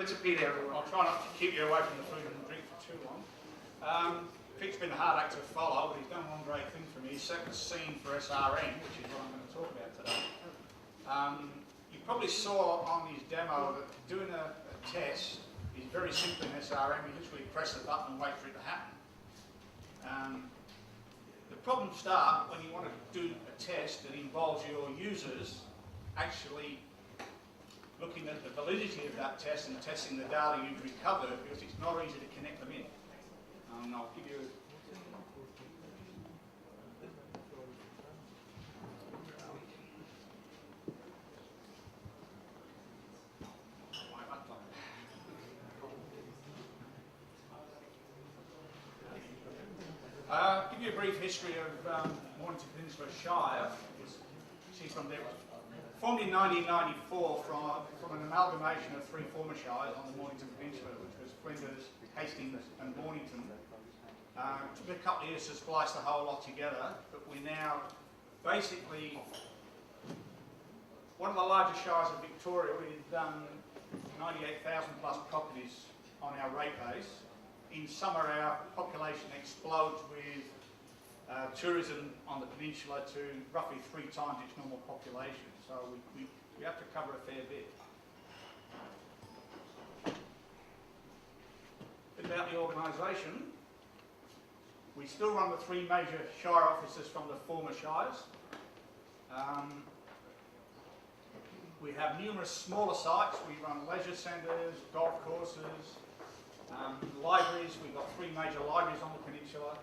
It's a bit everywhere. I'll try not to keep you away from the food and drink for too long. Pete's been a hard act to follow, but he's done one great thing for me. He set the scene for S.R.M, which is what I'm going to talk about today. You probably saw on his demo that doing a test is very simple in S.R.M. You literally press the button and wait for it to happen. The problems start when you want to do a test that involves your users actually looking at the validity of that test and testing the data you've recovered, because it's not easy to connect them in. I'll give you give you a brief history of Mornington Peninsula Shire. She's from there. Formed in 1994 from an amalgamation of three former shires on the Mornington Peninsula, which was Flinders, Hastings and Mornington. It took a couple of years to splice the whole lot together, but we're now basically one of the largest shires of Victoria with 98,000 plus properties on our rate base. In summer our population explodes with tourism on the peninsula to roughly 3 times its normal population, so we have to cover a fair bit. A bit about the organisation. We still run the 3 major shire offices from the former shires. We have numerous smaller sites. We run leisure centres, golf courses, libraries. We've got 3 major libraries on the peninsula.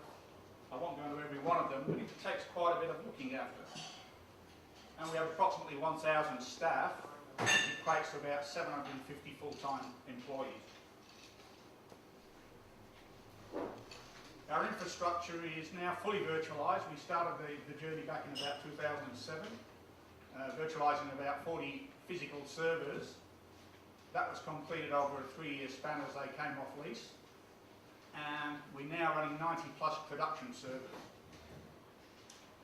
I won't go into every one of them, but it takes quite a bit of looking after. And we have approximately 1,000 staff, which equates to about 750 full-time employees. Our infrastructure is now fully virtualised. We started the journey back in about 2007, virtualising about 40 physical servers. That was completed over a 3-year span as they came off lease. And we're now running 90 plus production servers.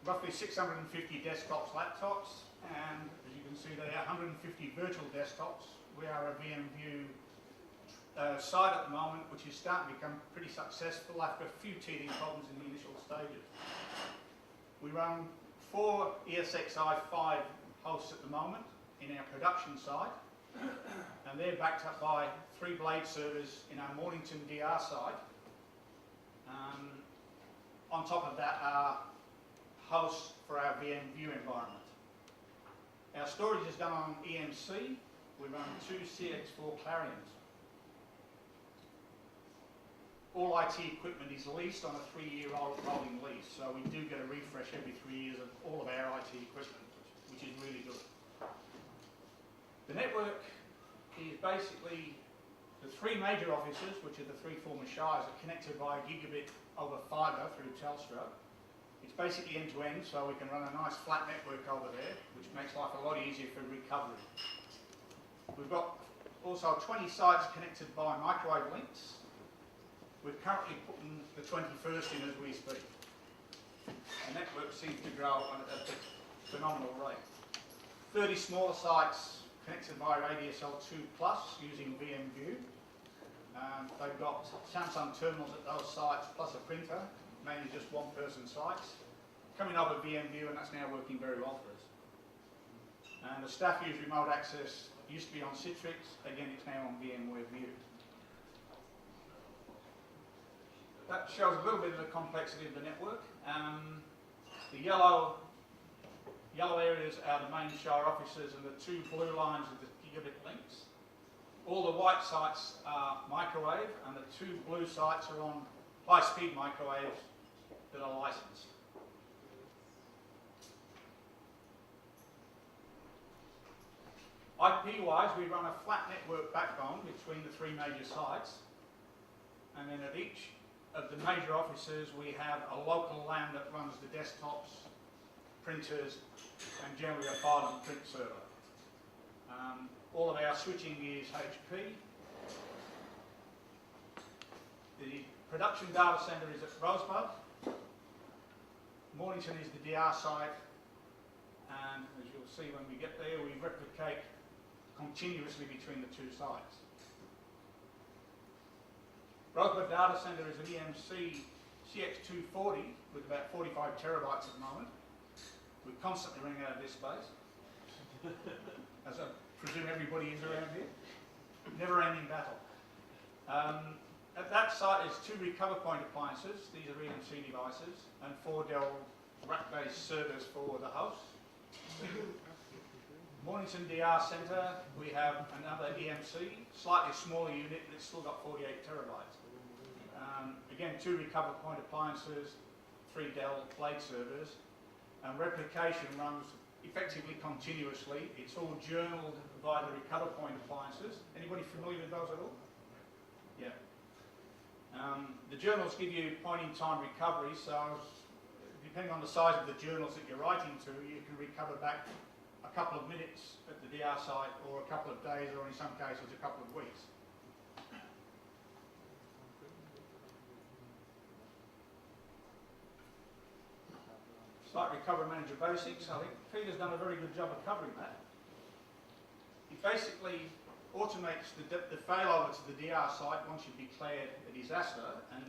Roughly 650 desktops, laptops, and as you can see there, 150 virtual desktops. We are a VMUG site at the moment, which is starting to become pretty successful after a few teething problems in the initial stages. We run 4 ESXi 5 hosts at the moment in our production site, and they're backed up by 3 blade servers in our Mornington DR site. On top of that are hosts for our VMUG environment. Our storage is done on EMC. We run 2 CX4 Clarions. All IT equipment is leased on a 3-year rolling lease, so we do get a refresh every 3 years of all of our IT equipment, which is really good. The network is basically the 3 major offices, which are the 3 former shires, are connected by a gigabit over fibre through Telstra. It's basically end-to-end, so we can run a nice flat network over there, which makes life a lot easier for recovery. We've got also 20 sites connected by microwave links. We're currently putting the 21st in as we speak. The network seems to grow at a phenomenal rate. 30 smaller sites connected by ADSL 2 Plus using VMUG. They've got Samsung terminals at those sites plus a printer, mainly just one-person sites. Coming over VMUG, and that's now working very well for us. And the staff use remote access. It used to be on Citrix, again it's now on VMware View. That shows a little bit of the complexity of the network. The yellow areas are the main Shire offices, and the 2 blue lines are the gigabit links. All the white sites are microwave, and the 2 blue sites are on high-speed microwaves that are licensed. IP-wise, we run a flat network backbone between the 3 major sites, and then at each of the major offices we have a local LAN that runs the desktops, printers, and generally a file and print server. All of our switching is HP. The production data centre is at Rosebud. Mornington is the DR site, and as you'll see when we get there, we replicate continuously between the 2 sites. Rosebud Data Centre is an EMC CX240 with about 45 terabytes at the moment. We're constantly running out of disk space, as I presume everybody is around here. Never-ending battle. At that site is 2 recover point appliances, these are EMC devices, and 4 Dell rack-based servers for the house. Mornington DR Centre, we have another EMC, slightly smaller unit, but it's still got 48 terabytes. Again, 2 recover point appliances, 3 Dell blade servers, and replication runs effectively continuously. It's all journaled via the recover point appliances. Anybody familiar with those at all? Yeah. The journals give you point-in-time recovery, so depending on the size of the journals that you're writing to, you can recover back a couple of minutes at the DR site, or a couple of days, or in some cases a couple of weeks. Site Recovery Manager Basics, I think Peter's done a very good job of covering that. It basically automates the failover to the DR site once you've declared a disaster, and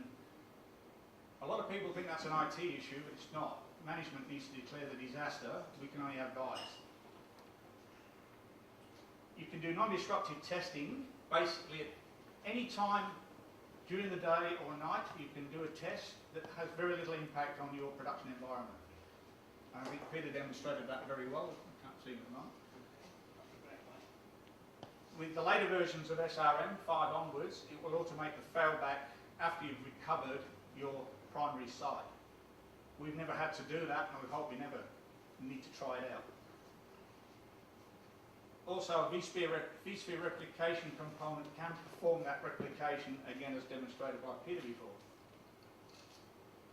a lot of people think that's an IT issue, but it's not. Management needs to declare the disaster, we can only advise. You can do non-disruptive testing, basically at any time during the day or night you can do a test that has very little impact on your production environment. I think Peter demonstrated that very well, I can't see him at the moment. With the later versions of S.R.M, 5 onwards, it will automate the failback after you've recovered your primary site. We've never had to do that, and we hope we never need to try it out. Also, a vSphere replication component can perform that replication, again as demonstrated by Peter before.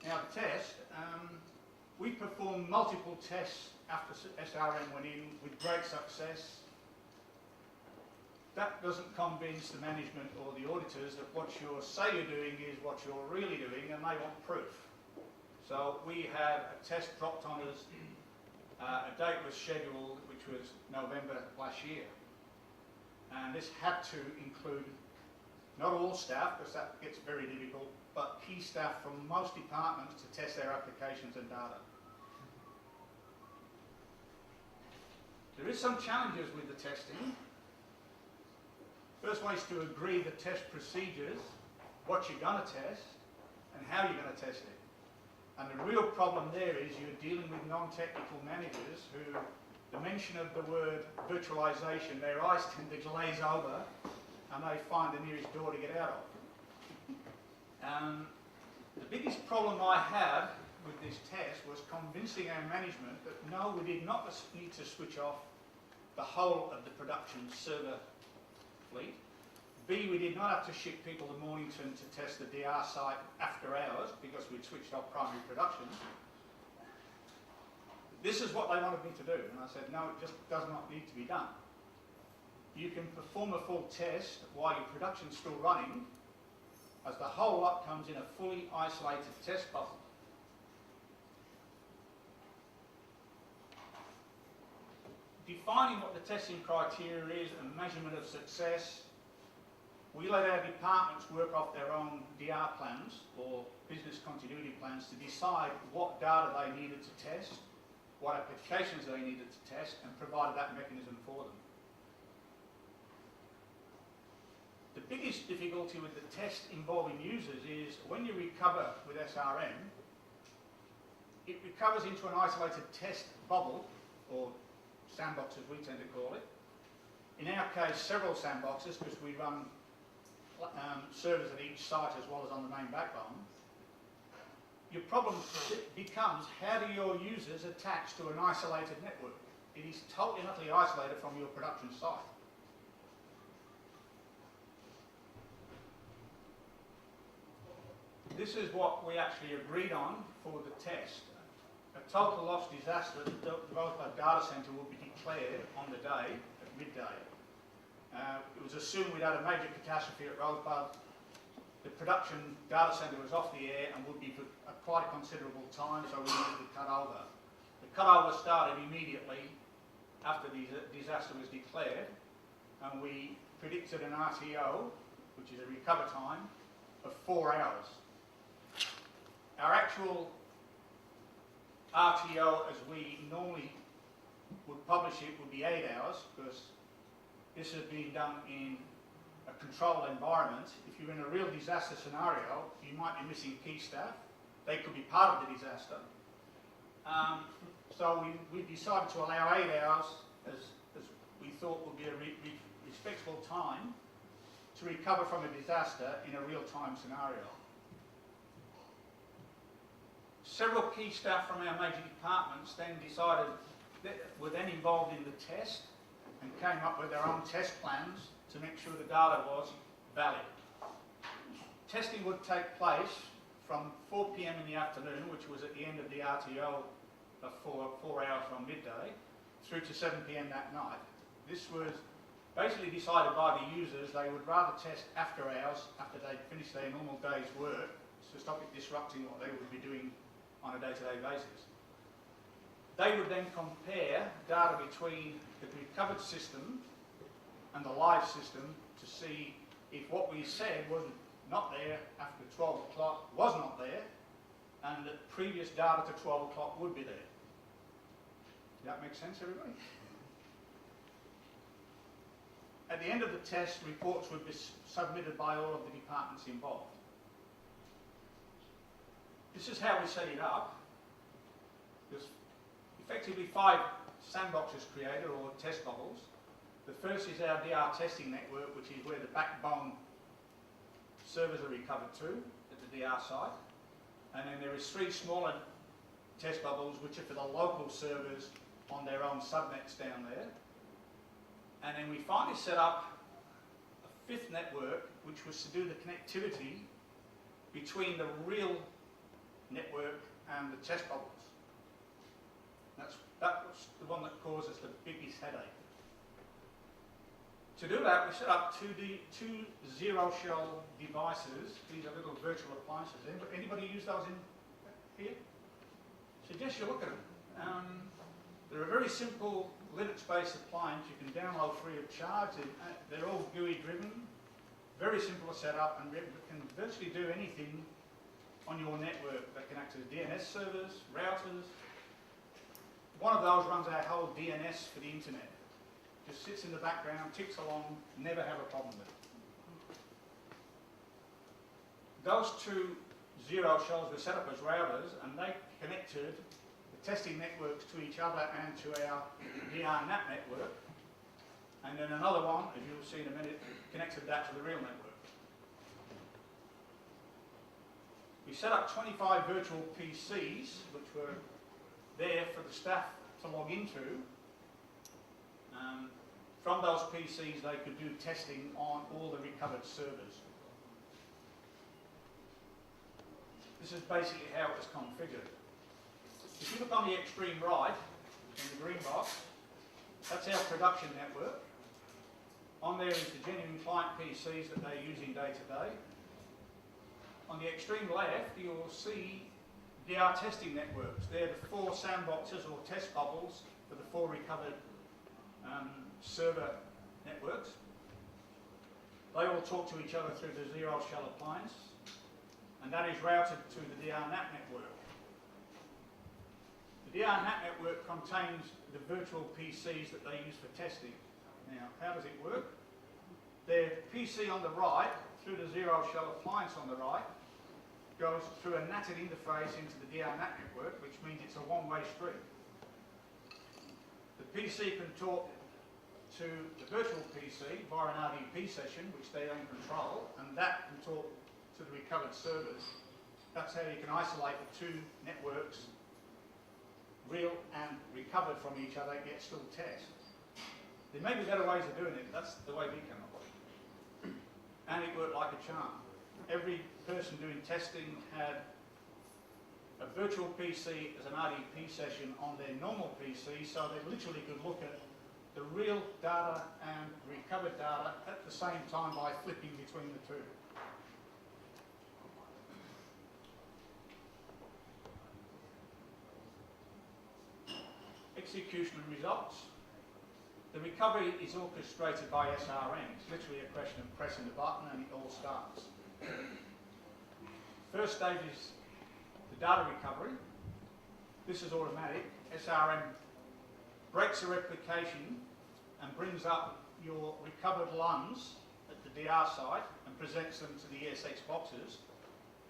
Now the test, we performed multiple tests after S.R.M went in with great success. That doesn't convince the management or the auditors that what you say you're doing is what you're really doing, and they want proof. So we had a test dropped on us, a date was scheduled, which was November last year. And this had to include not all staff, because that gets very difficult, but key staff from most departments to test their applications and data. There is some challenges with the testing. First one is to agree the test procedures, what you're going to test, and how you're going to test it. And the real problem there is you're dealing with non-technical managers who, the mention of the word virtualization, their eyes tend to glaze over and they find the nearest door to get out of. The biggest problem I had with this test was convincing our management that no, we did not need to switch off the whole of the production server fleet. B, we did not have to ship people to Mornington to test the DR site after hours because we'd switched off primary production. This is what they wanted me to do, and I said, no, it just does not need to be done. You can perform a full test while your production's still running, as the whole lot comes in a fully isolated test bubble. Defining what the testing criteria is and measurement of success, we let our departments work off their own DR plans or business continuity plans to decide what data they needed to test, what applications they needed to test, and provided that mechanism for them. The biggest difficulty with the test involving users is when you recover with S.R.M, it recovers into an isolated test bubble, or sandbox as we tend to call it. In our case, several sandboxes, because we run servers at each site as well as on the main backbone. Your problem becomes, how do your users attach to an isolated network? It is totally and utterly isolated from your production site. This is what we actually agreed on for the test. A total loss disaster developed by data centre will be declared on the day at midday. It was assumed we'd had a major catastrophe at Rosebud. The production data centre was off the air and would be for quite a considerable time, so we needed to cut over. The cutover started immediately after the disaster was declared, and we predicted an RTO, which is a recover time, of 4 hours. Our actual RTO, as we normally would publish it, would be 8 hours, because this has been done in a controlled environment. If you're in a real disaster scenario, you might be missing key staff. They could be part of the disaster. So we decided to allow 8 hours as we thought would be a respectable time to recover from a disaster in a real-time scenario. Several key staff from our major departments then decided that were then involved in the test and came up with their own test plans to make sure the data was valid. Testing would take place from 4 p.m. in the afternoon, which was at the end of the RTO of 4 hours from midday, through to 7 p.m. that night. This was basically decided by the users. They would rather test after hours, after they'd finished their normal day's work, to stop it disrupting what they would be doing on a day-to-day basis. They would then compare data between the recovered system and the live system to see if what we said was not there after 12 o'clock was not there, and that previous data to 12 o'clock would be there. Does that make sense, everybody? At the end of the test, reports would be submitted by all of the departments involved. This is how we set it up. There's effectively 5 sandboxes created, or test bubbles. The first is our DR testing network, which is where the backbone servers are recovered to at the DR site. And then there is 3 smaller test bubbles, which are for the local servers on their own subnets down there. And then we finally set up a 5th network, which was to do the connectivity between the real network and the test bubbles. That was the one that caused us the biggest headache. To do that, we set up two zero-shell devices. These are little virtual appliances. Anybody use those in here? Suggest you look at them. They're a very simple Linux-based appliance. You can download free of charge. They're all GUI-driven, very simple to set up, and can virtually do anything on your network. They can act as DNS servers, routers. One of those runs our whole DNS for the internet. Just sits in the background, ticks along, never have a problem with it. Those 2 zero shells were set up as routers, and they connected the testing networks to each other and to our DR NAT network. And then another one, as you'll see in a minute, connected that to the real network. We set up 25 virtual PCs, which were there for the staff to log into. From those PCs, they could do testing on all the recovered servers. This is basically how it was configured. If you look on the extreme right, in the green box, that's our production network. On there is the genuine client PCs that they're using day to day. On the extreme left, you'll see DR testing networks. They're the 4 sandboxes or test bubbles for the 4 recovered server networks. They all talk to each other through the zero-shell appliance, and that is routed to the DR NAT network. The DR NAT network contains the virtual PCs that they use for testing. Now, how does it work? Their PC on the right, through the zero-shell appliance on the right, goes through a NATed interface into the DR NAT network, which means it's a one-way street. The PC can talk to the virtual PC via an RDP session, which they don't control, and that can talk to the recovered servers. That's how you can isolate the 2 networks, real and recovered from each other, yet still test. There may be better ways of doing it, but that's the way we came up with it. And it worked like a charm. Every person doing testing had a virtual PC as an RDP session on their normal PC, so they literally could look at the real data and recovered data at the same time by flipping between the 2. Execution and results. The recovery is orchestrated by S.R.M. It's literally a question of pressing the button and it all starts. First stage is the data recovery. This is automatic. S.R.M. breaks the replication and brings up your recovered LUNs at the DR site and presents them to the ESX boxes.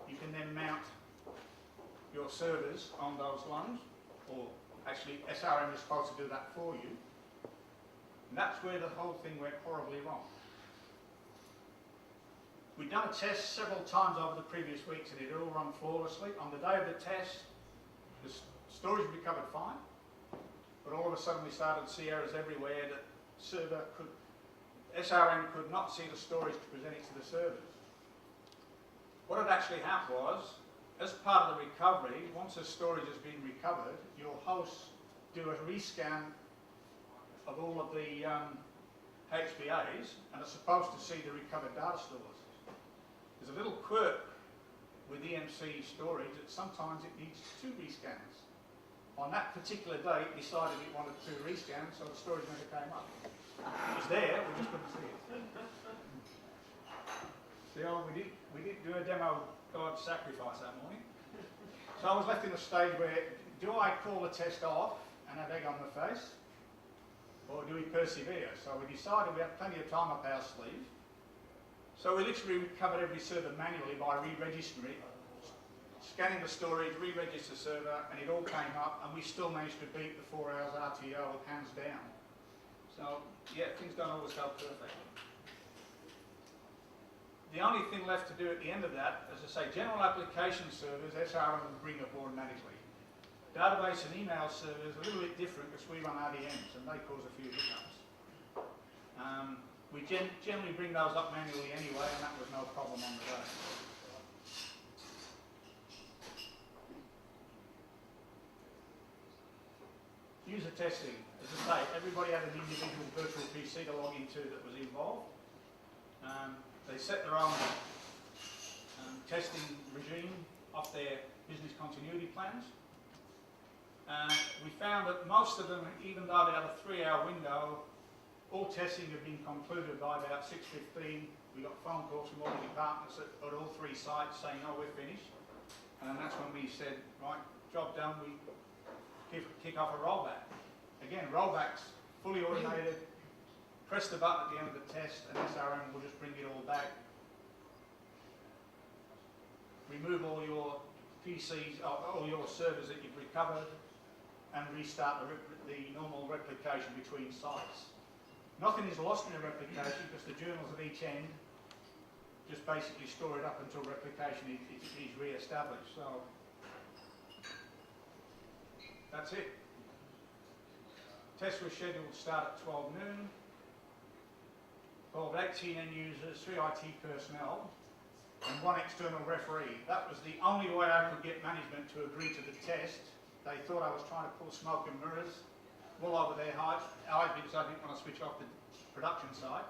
You can then mount your servers on those LUNs, or actually S.R.M. is supposed to do that for you. And that's where the whole thing went horribly wrong. We'd done a test several times over the previous weeks and it had all run flawlessly. On the day of the test, the storage recovered fine, but all of a sudden we started to see errors everywhere that S.R.M. could not see the storage to present it to the servers. What had actually happened was, as part of the recovery, once the storage has been recovered, your hosts do a rescan of all of the HBAs and are supposed to see the recovered data stores. There's a little quirk with EMC storage that sometimes it needs 2 rescans. On that particular day, it decided it wanted 2 rescans, so the storage never came up. It was there, we just couldn't see it. See, we didn't do a demo God sacrifice that morning. So I was left in a stage where, do I call the test off and have egg on the face? Or do we persevere? So we decided we had plenty of time up our sleeve. So we literally recovered every server manually by re-registering it, scanning the storage, re-register server, and it all came up, and we still managed to beat the 4 hours RTO hands down. So, yeah, things don't always go perfectly. The only thing left to do at the end of that, as I say, general application servers, S.R.M. will bring up automatically. Database and email servers are a little bit different because we run RDMs and they cause a few hiccups. We generally bring those up manually anyway, and that was no problem on the day. User testing. As I say, everybody had an individual virtual PC to log into that was involved. They set their own testing regime off their business continuity plans. We found that most of them, even though they had a 3-hour window, all testing had been concluded by about 6:15. We got phone calls from all the departments at all 3 sites saying, "Oh, we're finished." And that's when we said, "Right, job done." We kick off a rollback. Again, rollbacks fully automated. Press the button at the end of the test, and S.R.M. will just bring it all back. Remove all your PCs, all your servers that you've recovered, and restart the normal replication between sites. Nothing is lost in a replication because the journals at each end just basically store it up until replication is re-established. So that's it. Test was scheduled to start at 12 noon. Involved 18 end users, 3 IT personnel, and 1 external referee. That was the only way I could get management to agree to the test. They thought I was trying to pull smoke and mirrors all over their eyes because I didn't want to switch off the production side.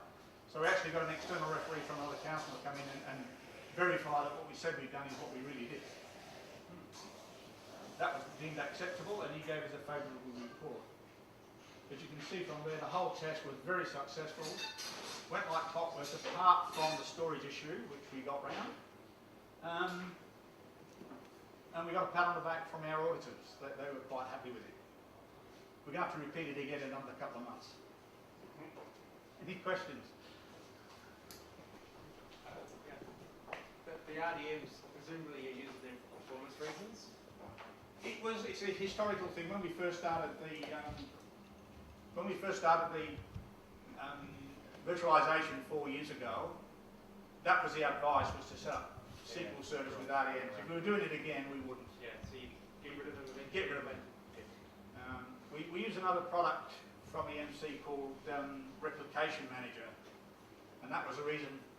So we actually got an external referee from another council to come in and verify that what we said we'd done is what we really did. That was deemed acceptable, and he gave us a favourable report. As you can see from there, the whole test was very successful. Went like clockwork, apart from the storage issue, which we got round. And we got a pat on the back from our auditors. They were quite happy with it. We're going to have to repeat it again in another couple of months. Any questions? The RDMs presumably are used there for performance reasons? It's a historical thing. When we first started the virtualization 4 years ago, that was the advice, was to set up SQL servers with RDMs. If we were doing it again, we wouldn't. Yeah, so you get rid of them eventually. Get rid of them. We use another product from EMC called Replication Manager, and that was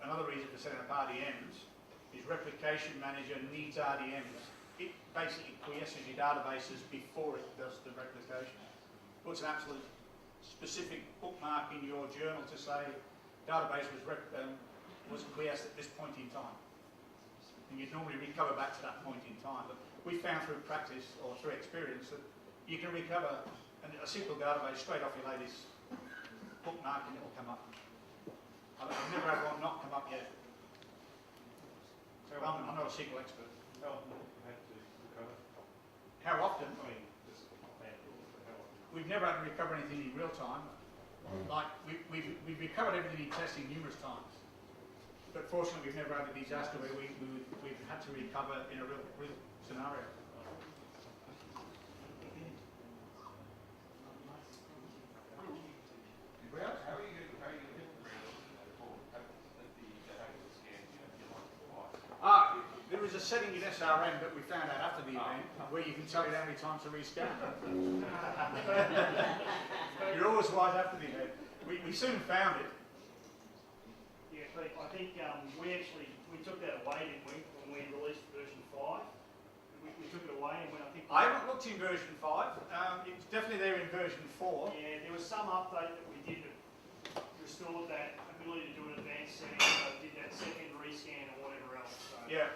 another reason for setting up RDMs, is Replication Manager needs RDMs. It basically quiesces your databases before it does the replication. Puts an absolute specific bookmark in your journal to say database was quiesced at this point in time. And you'd normally recover back to that point in time. But we found through practice or through experience that you can recover a SQL database straight off your latest bookmark and it will come up. I've never had one not come up yet. So I'm not a SQL expert. how often have you had to recover? How often? I mean, just handful, but how often? We've never had to recover anything in real time. Like, we've recovered everything in testing numerous times. But fortunately, we've never had a disaster where we've had to recover in a real scenario. How are you going to get around that report? At the actual scan, you know, you like twice. There is a setting in S.R.M. that we found out after the event where you can tell it how many times to rescan. You're always wise after the event. We soon found it. Yeah, Pete, I think we took that away, didn't we, when we released version 5? We took it away and when I think... I haven't looked in version 5. It's definitely there in version 4. Yeah, there was some update that we did that restored that ability to do an advanced setting, so did that second rescan or whatever else. So, Yeah.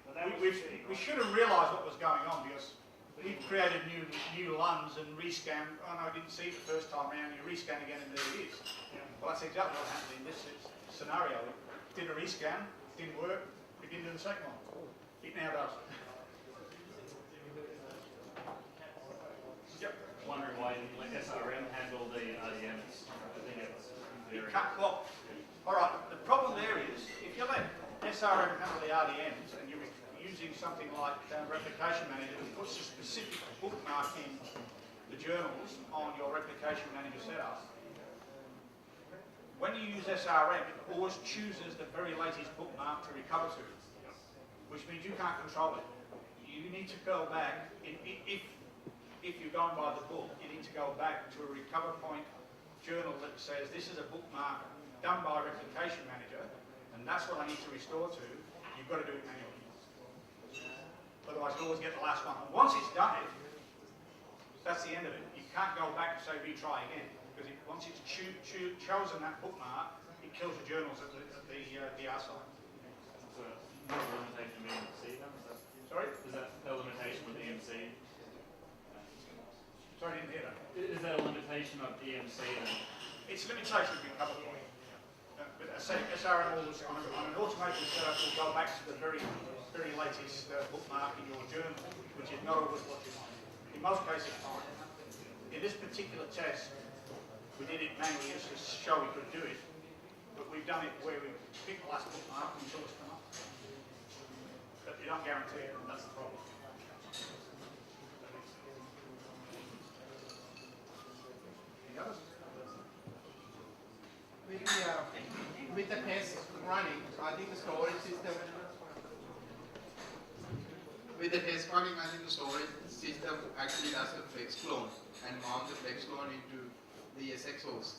But that was We the setting, right? should have realised what was going on because we created new LUNs and rescan. Oh no, I didn't see it the first time around. You rescan again and there it is. Yeah. Well, that's exactly what happened in this scenario. We did a rescan, didn't work. We didn't do the second one. It now does. Yep. Wondering why you didn't let S.R.M. handle the RDMs. I think it was You very... can't, well, all right. The problem there is if you let S.R.M. handle the RDMs and you're using something like Replication Manager that puts a specific bookmark in the journals on your Replication Manager setup, when you use S.R.M. it always chooses the very latest bookmark to recover to, which means you can't control it. You need to go back, if you're going by the book, you need to go back to a recover point journal that says this is a bookmark done by Replication Manager, and that's what I need to restore to. You've got to do it manually. Otherwise, you always get the last one. And once it's done it, that's the end of it. You can't go back and say retry again, because once it's chosen that bookmark, it kills the journals at the DR side. So, no limitation with EMC then? Sorry? Is that a limitation with EMC? Sorry, I didn't hear that. Is that a limitation of EMC then? It's a limitation of recover point. But I say S.R.M. always on an automated setup will go back to the very latest bookmark in your journal, which is not always what you want. In most cases, fine. In this particular test, we did it manually just to show we could do it, but we've done it where we pick the last bookmark and until it's come up. But you don't guarantee it, and that's the problem. Any others? With the test running, I think the storage system. With the test running, I think the storage system actually does a flex clone and mount the flex clone into the SX host.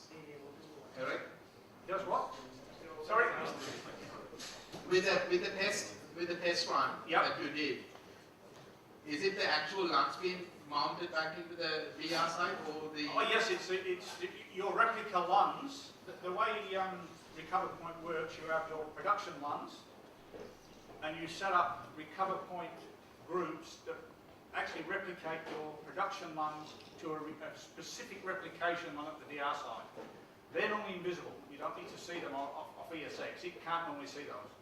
Correct? Does what? Sorry? With the test run that you did, is it the actual LUNs being mounted back into the VR side or the? Oh yes, it's your replica LUNs. The way recover point works, you have your production LUNs, and you set up recover point groups that actually replicate your production LUNs to a specific replication LUN at the DR side. They're normally invisible. You don't need to see them off ESX. It can't normally see those.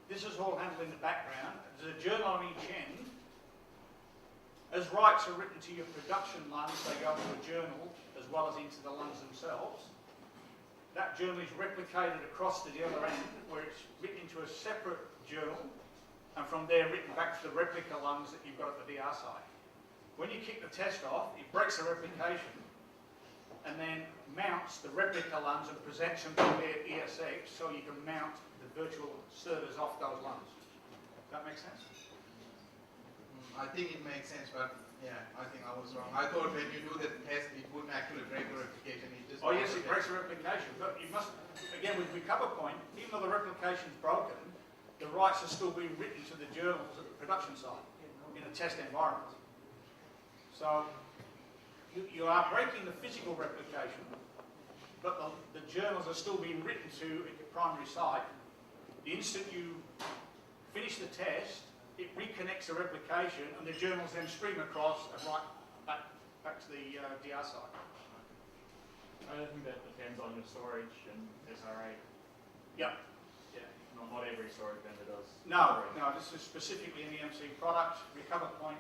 This is all handled in the background. There's a journal on each end. As rights are written to your production LUNs, they go into a journal as well as into the LUNs themselves. That journal is replicated across to the other end, where it's written into a separate journal, and from there written back to the replica LUNs that you've got at the DR side. When you kick the test off, it breaks the replication, and then mounts the replica LUNs and presents them to their ESX, so you can mount the virtual servers off those LUNs. Does that make sense? I think it makes sense, but yeah, I think I was wrong. I thought when you do the test, it wouldn't actually break the replication. It just Oh yes, it breaks the replication, but you must, again with recover point, even though the replication is broken, the rights are still being written to the journals at the production side in a test environment. So you are breaking the physical replication, but the journals are still being written to at your primary site. The instant you finish the test, it reconnects the replication, and the journals then stream across and right back to the DR side. I think that depends on the storage and SRA. Yeah. Yeah. Not every storage vendor does. No, this is specifically in the MC product. Recover Point,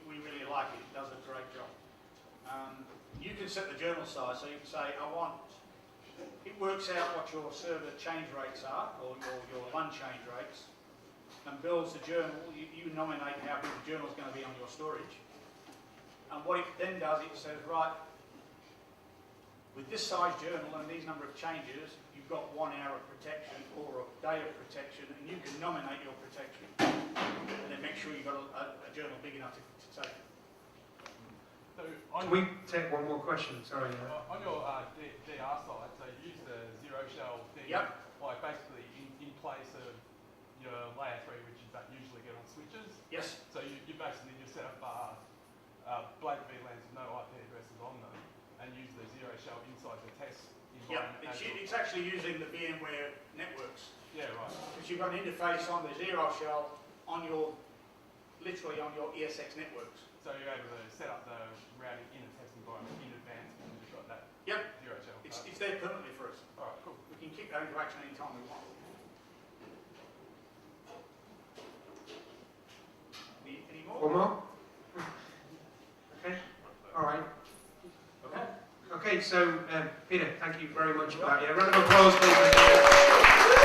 we really like it. It does a great job. You can set the journal size, so you can say, it works out what your server change rates are, or your LUN change rates, and builds the journal. You nominate how big the journal is going to be on your storage. And what it then does, it says, right, with this size journal and these number of changes, you've got 1 hour of protection or a day of protection, and you can nominate your protection. And then make sure you've got a journal big enough to take. So Can we take one more question? Sorry. on your DR side, so you use the zero shell thing, Yep. like basically in place of your layer 3, which you don't usually get on switches. Yes. So you basically just set up blank VLANs with no IP addresses on them, and use the zero shell inside the test Yeah, environment. it's actually using the VMware networks. Yeah, right. Because you've got an interface on the zero shell on literally on your ESX networks. So you're able to set up the routing in a test environment in advance, and you've got that Yep, zero shell. it's there permanently for us. All right, cool. We can kick that into action anytime we want. Any more? One more? Okay. All right. Okay. Okay, so Peter, thank you very much for that. Yeah, round of applause, please.